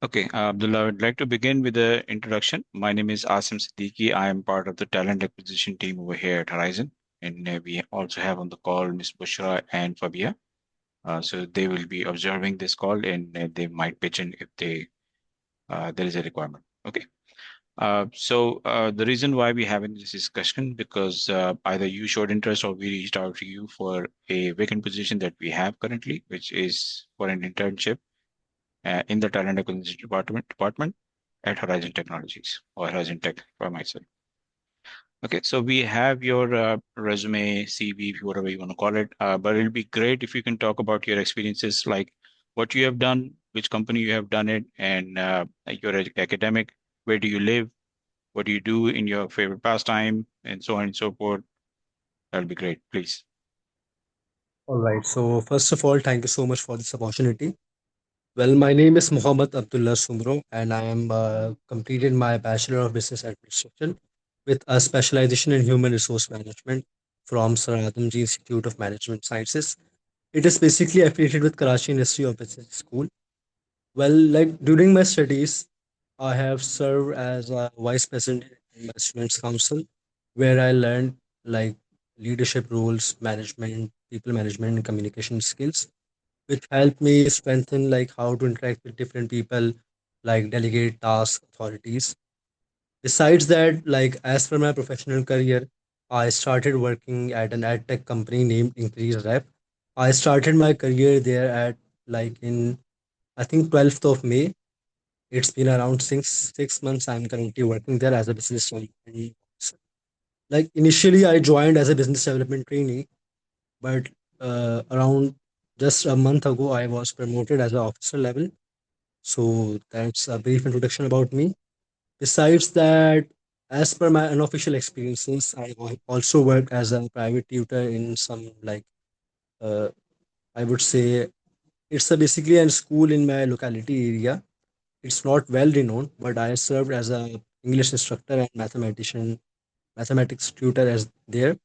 Okay, Abdullah, I would like to begin with the introduction. My name is Asim Siddiqui. I am part of the talent acquisition team over here at Horizon. And we also have on the call Ms. Bushra and Fabia. So they will be observing this call and they might pitch in if there is a requirement. Okay. The reason why we having this discussion because either you showed interest or we reached out to you for a vacant position that we have currently, which is for an internship in the talent acquisition department at Horizon Technologies or Horizon Tech for myself. Okay, so we have your resume, CV, whatever you want to call it, but it'll be great if you can talk about your experiences, like what you have done, which company you have done it, and like your academic, where do you live, what do you do in your favorite pastime, and so on and so forth. That'll be great, please. All right. So first of all, thank you so much for this opportunity. Well, my name is Muhammad Abdullah Sumro, and I am completed my Bachelor of Business Administration with a specialization in Human Resource Management from Sir Adamji Institute of Management Sciences. It is basically affiliated with Karachi University of Business School. Well, like during my studies, I have served as a vice president in Investments Council, where I learned like leadership roles, management, people management, and communication skills, which helped me strengthen like how to interact with different people, like delegate tasks, authorities. Besides that, like as for my professional career, I started working at an ad tech company named Increase Rep. I started my career there at like in I think 12th of May. It's been around six months. I'm currently working there as a business development officer. Like initially, I joined as a business development trainee, but around just a month ago, I was promoted as an officer level. So that's a brief introduction about me. Besides that, as per my unofficial experiences, also worked as a private tutor in some like uh, I would say it's a basically a school in my locality area. It's not well renowned, but I served as a English instructor and mathematics tutor as there.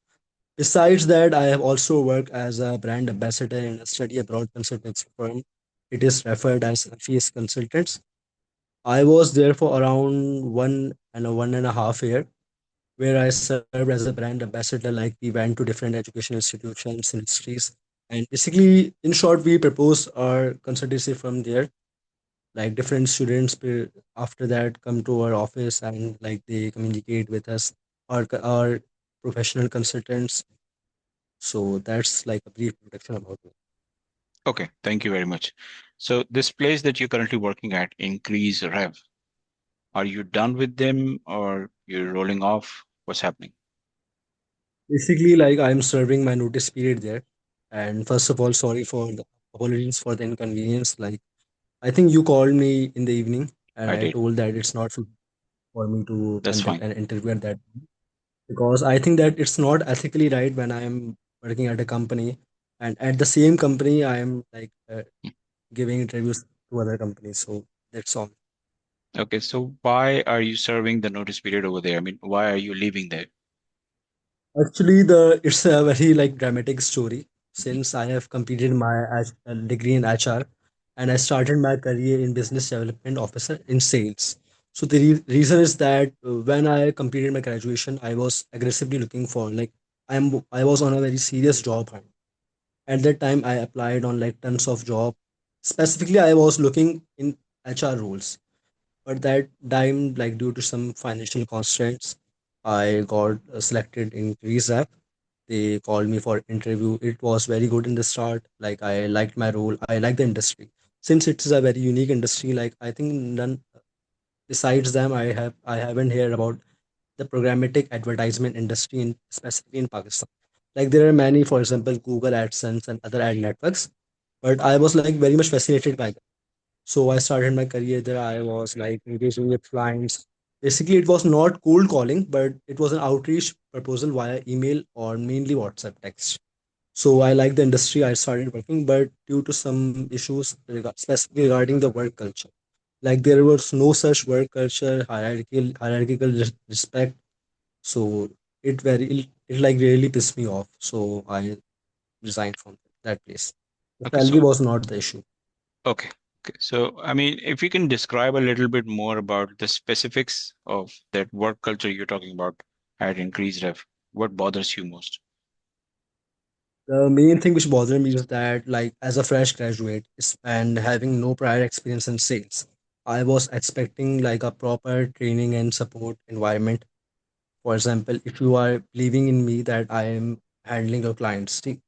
Besides that, I have also worked as a brand ambassador in a study abroad consultancy firm. It is referred as FES Consultants. I was there for around 1.5 year, where I served as a brand ambassador. Like we went to different educational institutions, industries, and basically, in short, we proposed our consultancy from there. Like different students after that come to our office and like they communicate with us, our professional consultants. So that's like a brief introduction about me. Okay, thank you very much. So this place that you're currently working at, Increase Rev, are you done with them or you're rolling off? What's happening? Basically, like I'm serving my notice period there. And first of all, sorry for the apologies for the inconvenience. Like I think you called me in the evening and I I did. told that it's not for me to That's conduct fine. an interview at that time, because I think that it's not ethically right when I am working at a company and at the same company I am like giving interviews to other companies. So that's all. Okay, so why are you serving the notice period over there? I mean, why are you leaving there? Actually, the it's a very like dramatic story. Since I have completed my degree in HR, and I started my career in business development officer in sales. So the reason is that when I completed my graduation, I was aggressively looking for like I was on a very serious job hunt. At that time, I applied on like tons of job. Specifically, I was looking in HR roles, but that time, like due to some financial constraints, I got selected in Greece app. They called me for interview. It was very good in the start. Like I liked my role. I like the industry. Since it is a very unique industry, like I think none besides them, I haven't heard about the programmatic advertisement industry in specifically in Pakistan. Like there are many, for example, Google AdSense and other ad networks. But I was like very much fascinated by them. So I started my career there. I was like engaging with clients. Basically, it was not cold calling, but it was an outreach proposal via email or mainly WhatsApp text. So I like the industry. I started working, but due to some issues specifically regarding the work culture, like there was no such work culture, hierarchical respect. So it like really pissed me off. So I resigned from that place. The Okay, salary so was not the issue. okay. Okay. So, I mean, if you can describe a little bit more about the specifics of that work culture you're talking about at Increased Rev, what bothers you most? The main thing which bothered me is that, like, as a fresh graduate and having no prior experience in sales, I was expecting like a proper training and support environment. For example, if you are believing in me that I am handling your clients, see,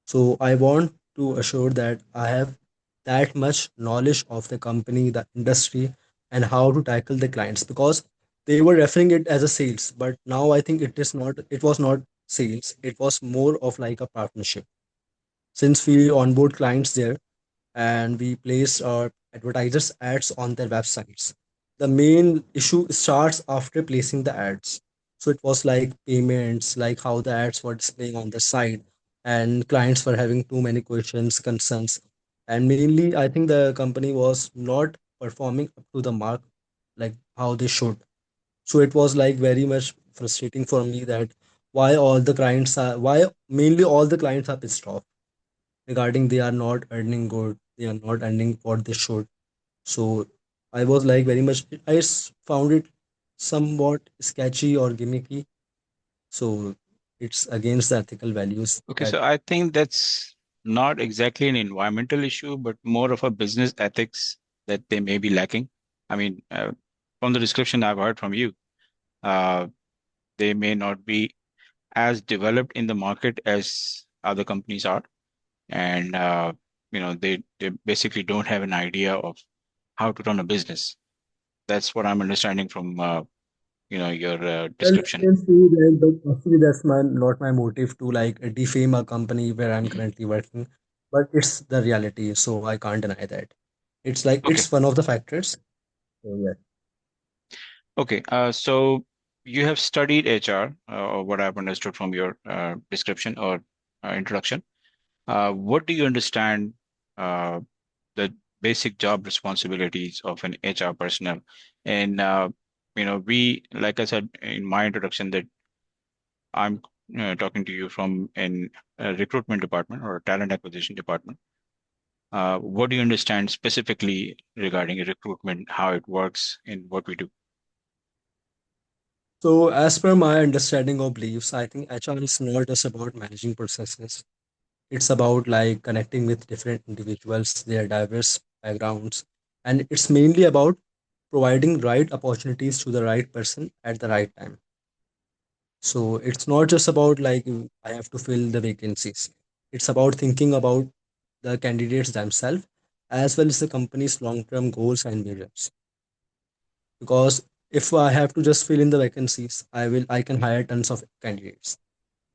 so I want to assure that I have that much knowledge of the company, the industry, and how to tackle the clients, because they were referring it as a sales, but now I think it is not. It was not sales. It was more of like a partnership. Since we onboard clients there and we place our advertisers ads on their websites, the main issue starts after placing the ads. So it was like payments, like how the ads were displaying on the site, and clients were having too many questions, concerns, and mainly I think the company was not performing up to the mark like how they should. So it was like very much frustrating for me that why mainly all the clients are pissed off regarding they are not earning good, they are not earning what they should. So I was like very much, found it somewhat sketchy or gimmicky. So it's against the ethical values Okay, that so I think that's not exactly an environmental issue, but more of a business ethics that they may be lacking. I mean, from the description I've heard from you, uh, they may not be as developed in the market as other companies are, and they basically don't have an idea of how to run a business. That's what I'm understanding from your well, you description. can say that, but actually that's my not my motive to like defame a company where I'm Mhm. currently working, but it's the reality, so I can't deny that. It's like Okay, it's one of the factors. So yeah. okay. So you have studied HR, or what I've understood from your description or introduction. What do you understand uh, the basic job responsibilities of an HR personnel? And like I said in my introduction, that I'm talking to you from an recruitment department or a talent acquisition department. What do you understand specifically regarding recruitment, how it works, and what we do? So, as per my understanding or beliefs, I think HR is not just about managing processes. It's about like connecting with different individuals, their diverse backgrounds, and it's mainly about providing right opportunities to the right person at the right time. So, it's not just about like I have to fill the vacancies. It's about thinking about the candidates themselves as well as the company's long-term goals and visions. Because if I have to just fill in the vacancies, I can hire tons of candidates.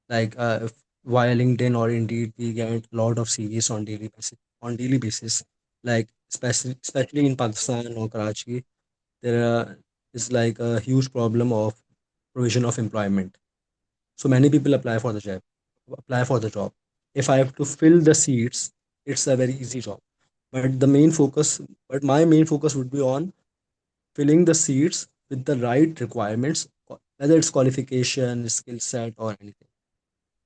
Like if via LinkedIn or Indeed, we get a lot of CVs on daily basis. Like especially in Pakistan or Karachi, is like a huge problem of provision of employment. So many people apply for the job. If I have to fill the seats, it's a very easy job. But the main focus, but my main focus would be on filling the seats with the right requirements, whether it's qualification, skill set, or anything.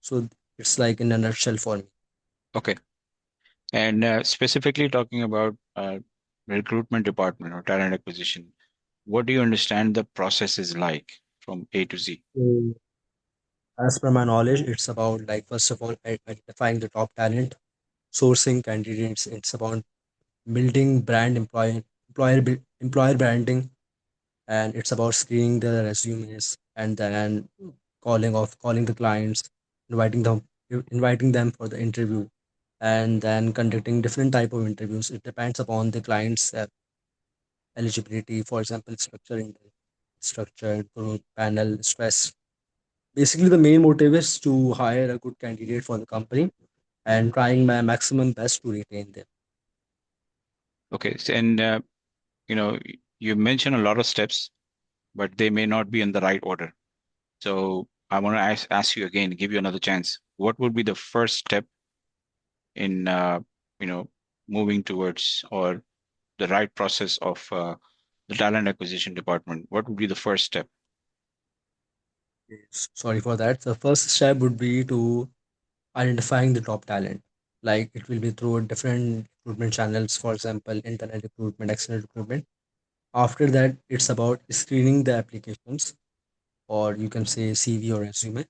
So it's like in a nutshell for me. Okay. And specifically talking about recruitment department or talent acquisition, what do you understand the process is like from A to Z? So, as per my knowledge, it's about like first of all identifying the top talent, sourcing candidates. It's about building employer branding, and it's about screening the resumes and then calling the clients, inviting them inviting them for the interview, and then conducting different type of interviews. It depends upon the client's eligibility. For example, structured group panel stress. Basically, the main motive is to hire a good candidate for the company and trying my maximum best to retain them. Okay. And you mentioned a lot of steps, but they may not be in the right order. So I want to ask you again, give you another chance. What would be the first step in you know moving towards or the right process of the talent acquisition department? What would be the first step? Sorry for that. The first step would be to identifying the top talent. Like it will be through different recruitment channels, for example, internet recruitment, external recruitment. After that, it's about screening the applications, or you can say CV or resume.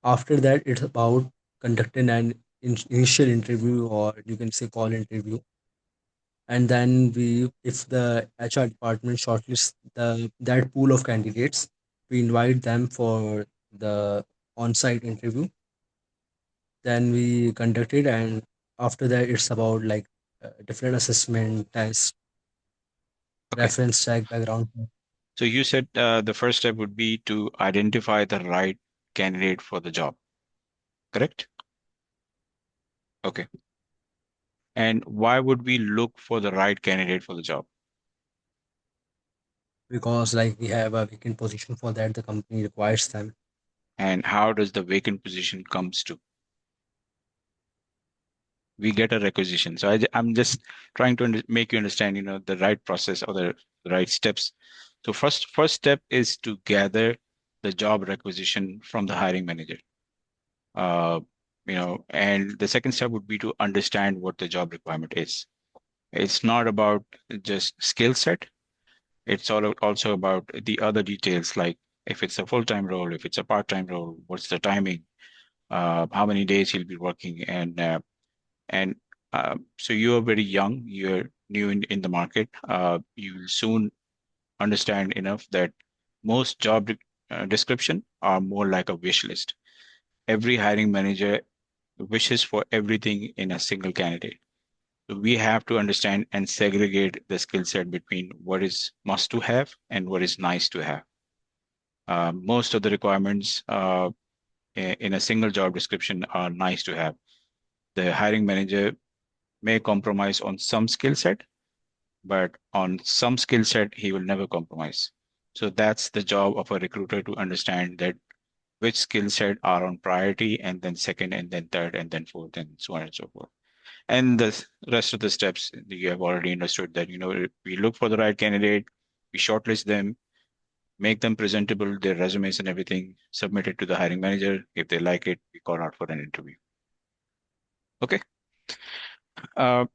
After that, it's about conducting an initial interview, or you can say call interview. And then we, if the HR department shortlists that pool of candidates, we invite them for the on-site interview. Then we conduct it, and after that, it's about like different assessment, tests, Okay. reference check, background check. So you said the first step would be to identify the right candidate for the job, correct? Okay. And why would we look for the right candidate for the job? Because like we have a vacant position for that, the company requires them. And how does the vacant position comes to? We get a requisition. So I'm just trying to make you understand, the right process or the right steps. So first step is to gather the job requisition from the hiring manager. Uh, and the second step would be to understand what the job requirement is. It's not about just skill set. It's also about the other details, like if it's a full-time role, if it's a part-time role, what's the timing, how many days he'll be working, and so you are very young, you're new in the market. You will soon understand enough that most description are more like a wish list. Every hiring manager wishes for everything in a single candidate. So we have to understand and segregate the skill set between what is must to have and what is nice to have. Most of the requirements in a single job description are nice to have. The hiring manager may compromise on some skill set, but on some skill set, he will never compromise. So that's the job of a recruiter to understand that which skill set are on priority, and then second, and then third, and then fourth, and so on and so forth. And the rest of the steps you have already understood that, we look for the right candidate, we shortlist them, make them presentable, their resumes and everything, submit it to the hiring manager. If they like it, we call out for an interview. Okay. Uh,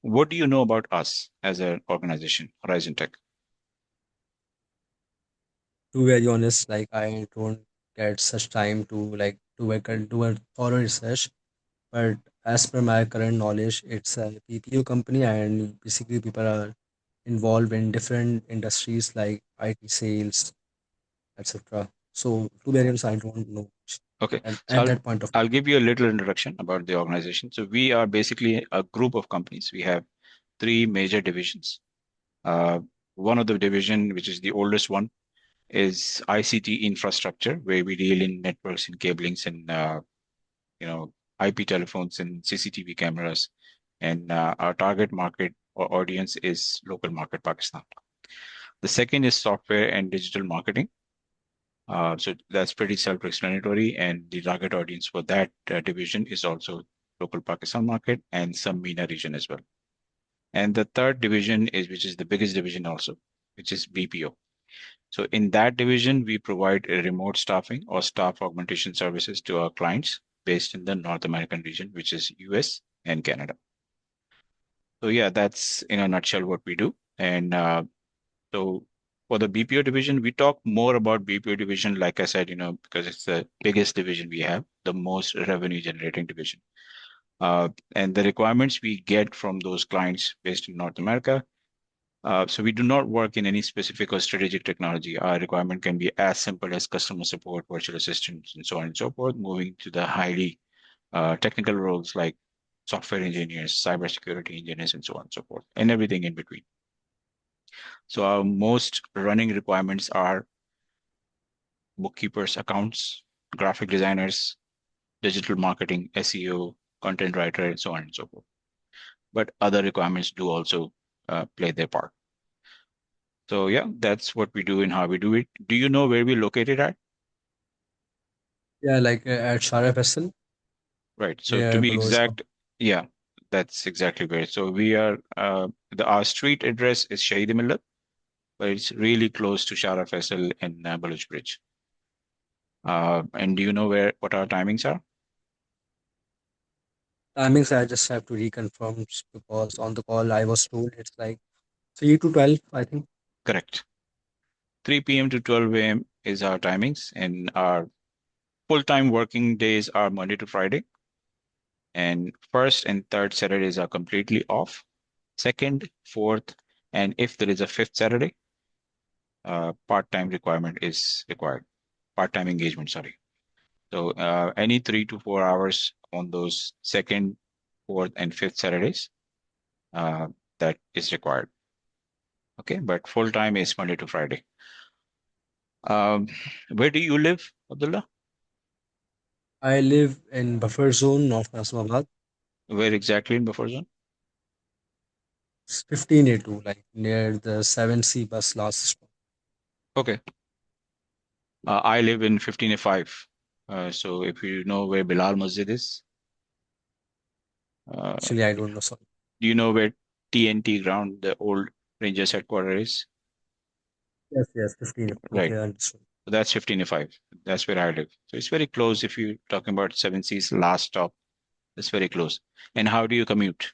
what do you know about us as an organization, Horizon Tech? To be very honest, like I don't get such time to like do a thorough research. But as per my current knowledge, it's a PPO company, and basically people are involved in different industries like IT sales, etc. So to be honest, I don't know much Okay. So at that point of I'll time. give you a little introduction about the organization. So we are basically a group of companies. We have three major divisions. Uh, One of the division, which is the oldest one, is ICT infrastructure, where we deal in networks and cablings and IP telephones and CCTV cameras. And our target market or audience is local market Pakistan. The second is software and digital marketing. So that's pretty self-explanatory, and the target audience for that division is also local Pakistan market and some MENA region as well. And the third division is, which is the biggest division also, which is BPO. So in that division, we provide a remote staffing or staff augmentation services to our clients based in the North American region, which is US and Canada. So yeah, that's in a nutshell what we do. And so for the BPO division, we talk more about BPO division, like I said, because it's the biggest division we have, the most revenue generating division. And the requirements we get from those clients based in North America. So we do not work in any specific or strategic technology. Our requirement can be as simple as customer support, virtual assistants, and so on and so forth, moving to the highly technical roles like software engineers, cybersecurity engineers, and so on and so forth, and everything in between. So our most running requirements are bookkeepers, accounts, graphic designers, digital marketing, SEO, content writer, and so on and so forth. But other requirements do also play their part. So yeah, that's what we do and how we do it. Do you know where we're located at? Yeah, like at Shara Festival, Right. So to near be below shop. exact, yeah, that's exactly where. So we are our street address is Shahid Millat, but it's really close to Shara Faisal and Baluch Bridge. And do you know what our timings are? Timings I just have to reconfirm because on the call I was told it's like 3 to 12, I think. Correct. 3 p.m. to 12 a.m. is our timings, and our full-time working days are Monday to Friday, and first and third Saturdays are completely off. Second, fourth, and if there is a fifth Saturday, part-time requirement is required. Part-time engagement, sorry. So any 3 to 4 hours on those second, fourth, and fifth Saturdays, uh, that is required. Okay, but full-time is Monday to Friday. Um, where do you live, Abdullah? I live in buffer zone, North Nasimabad. Where exactly in buffer zone? It's 15A2, like near the 7C bus last stop. Okay. I live in 15A5. So if you know where Bilal Masjid is, uh, Actually, I don't know. Sorry. do you know where TNT ground, the old Rangers headquarters is? Yes, yes, 15. Right. Okay, understood. So that's 15A5. That's where I live. So it's very close if you're talking about 7C's last stop. It's very close. And how do you commute?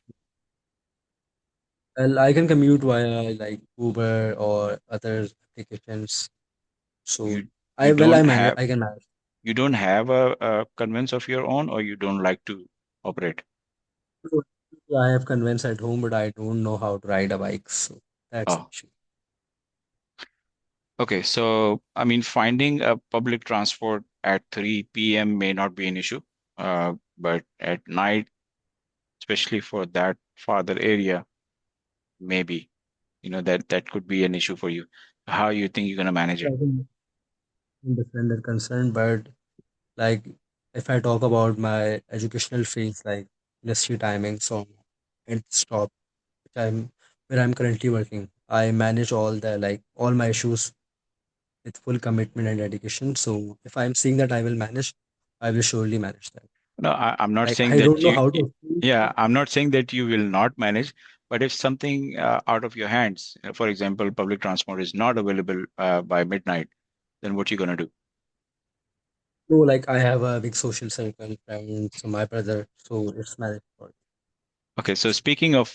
Well, I can commute via like Uber or other applications. So You you I don't manage. have I can manage. you don't have a conveyance of your own, or you don't like to operate? So, I have conveyance at home, but I don't know how to ride a bike. So that's the Oh, issue. okay. So I mean, finding a public transport at 3 p.m. may not be an issue, but at night, especially for that farther area, maybe that could be an issue for you. How you think you're gonna manage I it? can understand that concern, but like if I talk about my educational phase, like industry timings on and stop, which I'm where I'm currently working, I manage all the like all my issues with full commitment and dedication. So if I'm seeing that I will manage, I will surely manage that. No, I'm not Like saying I don't that know you. how to explain. Yeah, I'm not saying that you will not manage, but if something out of your hands, for example, public transport is not available by midnight, then what you gonna do? No, like I have a big social circle, friends, my brother, so it's manageable. Okay, so speaking of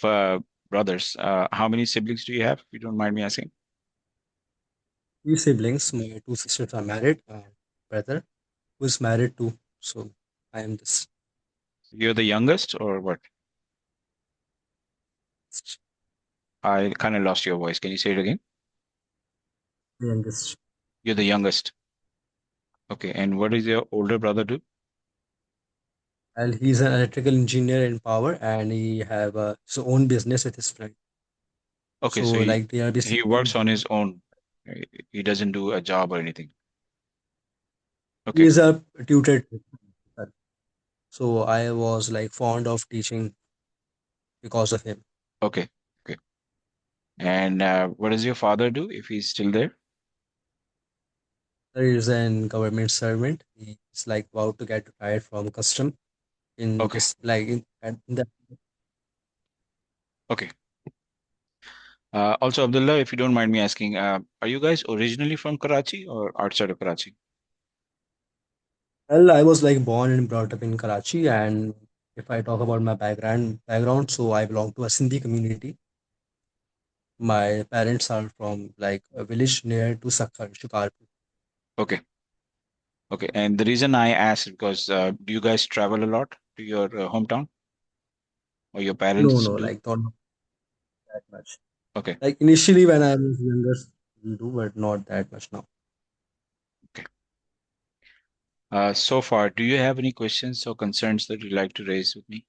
brothers, how many siblings do you have, if you don't mind me asking? Three siblings, my two sisters are married, and brother who is married too. So I am this You're the youngest or what? I kind of lost your voice. Can you say it again? youngest. You're the youngest. Okay, and what does your older brother do? And he's an electrical engineer in power, and he have his own business with his friend. Okay, So so he, like they are he basically works on his own. He doesn't do a job or anything. he Okay, is a tutor. So I was like fond of teaching because of him. okay, okay. And what does your father do if he's still there? There is an government servant. He's like about to get retired from custom in Okay, this like in the okay. Also, Abdullah, if you don't mind me asking, are you guys originally from Karachi or outside of Karachi? well, I was like born and brought up in Karachi, and if I talk about my background, so I belong to a Sindhi community. My parents are from like a village near to Sakhar, Shikarpur. Okay, okay. And the reason I asked is because do you guys travel a lot to your hometown, or your No, parents no, do? like not that much. Okay, Like initially when I was younger, we do, but not that much now. okay. So far, do you have any questions or concerns that you'd like to raise with me?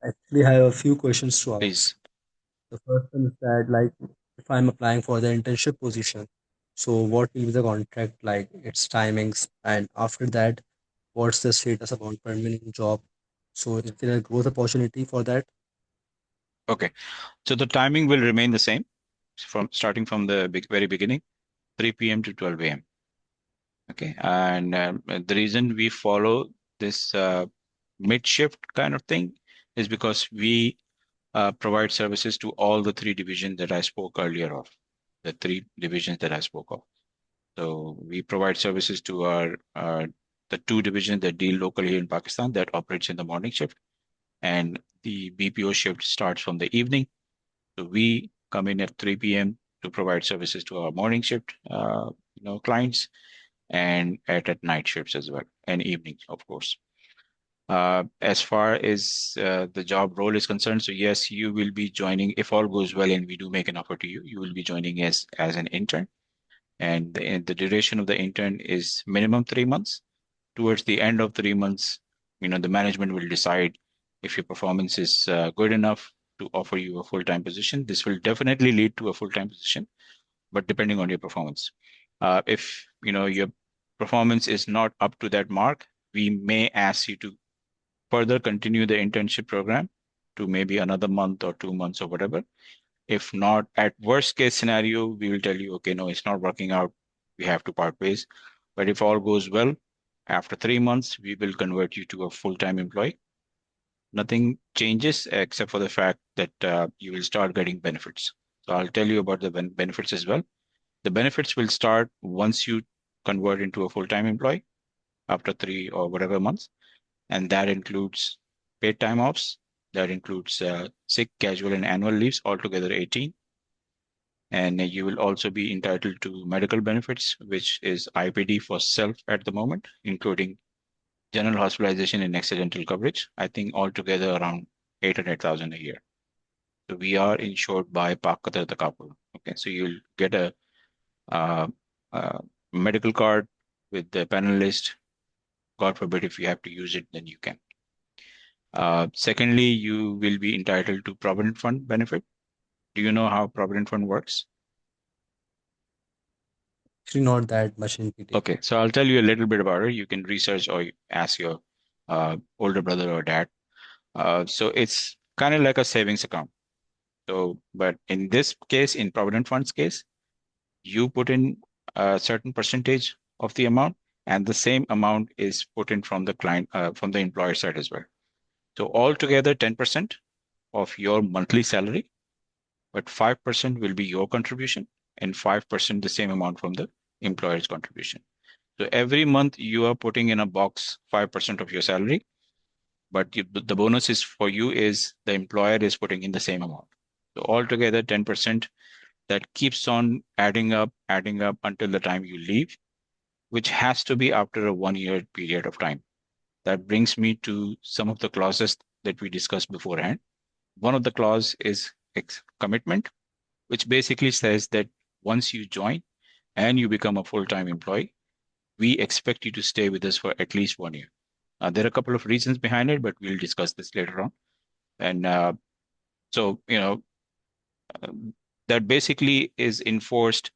Actually, I have a few questions to ask. Please. The first one is that like if I'm applying for the internship position, so what will be the contract like, its timings, and after that, what's the status about permanent job? So is there a growth opportunity for that? Okay. So the timing will remain the same from starting from the very beginning, 3 p.m. to 12 a.m. Okay. And the reason we follow this mid shift kind of thing is because we provide services to all the three divisions that I spoke earlier of, the three divisions that I spoke of. So we provide services to our the two divisions that deal locally here in Pakistan that operates in the morning shift. and the BPO shift starts from the evening. So we come in at 3 p.m. to provide services to our morning shift, clients, and at night shifts as well, and evenings, of course. As far as the job role is concerned, so yes, you will be joining if all goes well, and we do make an offer to you. You will be joining as an intern, and the duration of the intern is minimum 3 months. Towards the end of 3 months, the management will decide if your performance is good enough to offer you a full-time position. This will definitely lead to a full-time position, but depending on your performance. If your performance is not up to that mark, we may ask you to further continue the internship program to maybe another month or 2 months or whatever. If not, at worst case scenario, we will tell you, okay, no, it's not working out. We have to part ways. But if all goes well, after 3 months, we will convert you to a full-time employee. Nothing changes except for the fact that you will start getting benefits. So I'll tell you about the benefits as well. The benefits will start once you convert into a full-time employee after 3 or whatever months, and that includes paid time offs, that includes sick, casual, and annual leaves, altogether 18. And you will also be entitled to medical benefits, which is IPD for self at the moment, including general hospitalization and accidental coverage. I think altogether around 800,000 a year. So we are insured by Pak Qatar Takaful. Okay, so you'll get uh, a medical card with the panel list. God forbid if you have to use it, then you can. Secondly, you will be entitled to Provident Fund benefit. Do you know how Provident Fund works? Actually, not that much in detail. Okay, so I'll tell you a little bit about it. You can research or ask your older brother or dad. So it's kind of like a savings account. So, but in this case, in Provident Fund's case, you put in a certain percentage of the amount, and the same amount is put in from the client, from the employer side as well. So altogether, 10% of your monthly salary, but 5% will be your contribution, and 5% the same amount from the employer's contribution. So every month you are putting in a box 5% of your salary, but the bonus is for you is the employer is putting in the same amount. So altogether 10% that keeps on adding up until the time you leave, which has to be after a 1 year period of time. That brings me to some of the clauses that we discussed beforehand. One of the clause is commitment, which basically says that once you join and you become a full-time employee, we expect you to stay with us for at least 1 year. There are a couple of reasons behind it, but we'll discuss this later on. And so, uh, that basically is enforced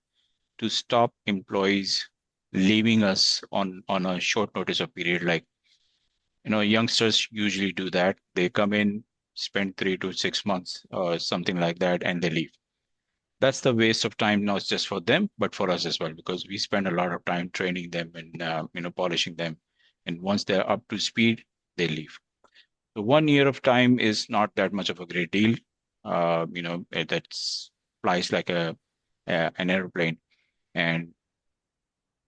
to stop employees leaving us on a short notice of period. Like, youngsters usually do that. They come in, spend 3 to 6 months or something like that, and they leave. That's the waste of time, not just for them, but for us as well, because we spend a lot of time training them and polishing them. And once they're up to speed, they leave. So 1 year of time is not that much of a great deal. That's flies like an airplane. And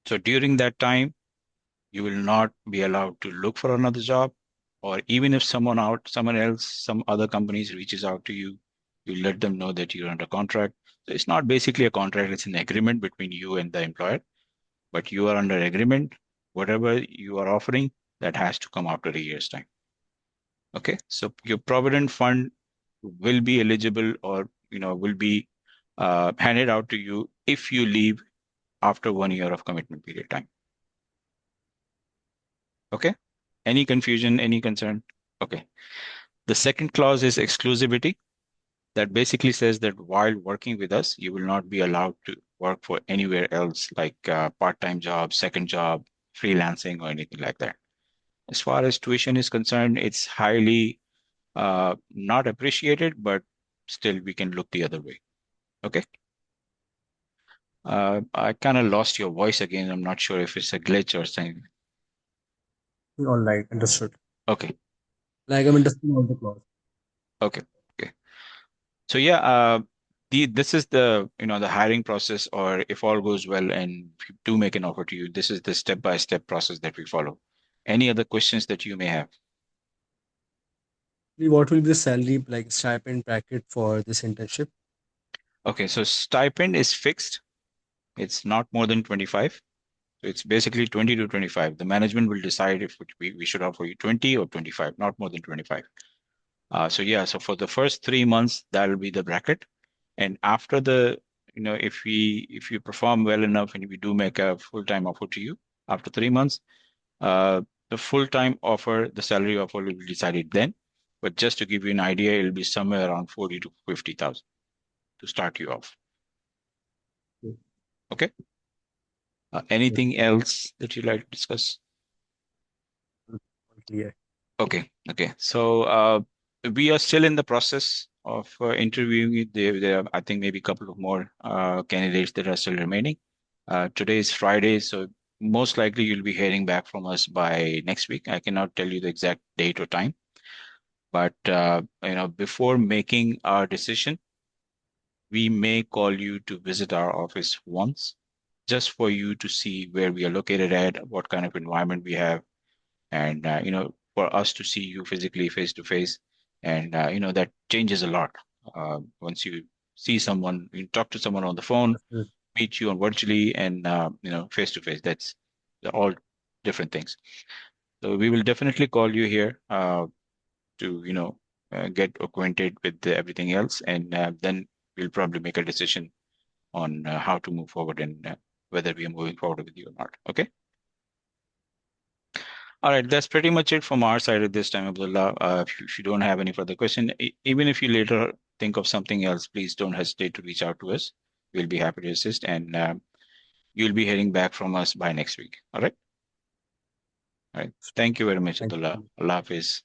so during that time, you will not be allowed to look for another job, or even if someone else, some other companies reaches out to you, you let them know that you're under contract. So it's not basically a contract, it's an agreement between you and the employer, but you are under agreement. Whatever you are offering, that has to come after a year's time. Okay, so your provident fund will be eligible, or will be handed out to you if you leave after 1 year of commitment period time. Okay, any confusion, any concern? Okay. The second clause is exclusivity. That basically says that while working with us, you will not be allowed to work for anywhere else, like part-time job, second job, freelancing, or anything like that. As far as tuition is concerned, it's highly not appreciated, but still we can look the other way. Okay. I kind of lost your voice again. I'm not sure if it's a glitch or something. All right, understood. Okay. Like I'm interested in all the clause. Okay. Okay. So yeah, this is the hiring process, or if all goes well and we do make an offer to you, this is the step-by-step process that we follow. Any other questions that you may have? What will be the salary, like stipend bracket for this internship? Okay, so stipend is fixed. It's not more than 25. So it's basically 20 to 25. The management will decide if we should offer you 20 or 25, not more than 25. So yeah, so for the first 3 months, that will be the bracket. And after the, if you perform well enough and we do make a full-time offer to you after 3 months, uh, the full-time offer, the salary offer will be decided then. But just to give you an idea, it'll be somewhere around 40 to 50,000 to start you off. Okay. Okay. Yes, Anything else that you'd like to discuss? clear. Okay. Okay. So we are still in the process of interviewing you. There are, I think, maybe a couple of more candidates that are still remaining. Today is Friday, so most likely you'll be hearing back from us by next week. I cannot tell you the exact date or time, but before making our decision, we may call you to visit our office once, just for you to see where we are located at, what kind of environment we have, and for us to see you physically face to face. And that changes a lot once you see someone, you talk to someone on the phone, Definitely. meet you on virtually, and face to face. That's all different things. So we will definitely call you here to get acquainted with everything else, and then we'll probably make a decision on how to move forward, and whether we are moving forward with you or not. Okay. All right, that's pretty much it from our side at this time, Abdullah. If you don't have any further question, even if you later think of something else, please don't hesitate to reach out to us. We'll be happy to assist, and you'll be hearing back from us by next week. All right. All right. Thank you very much, Thank Abdullah. you. Allah Hafiz.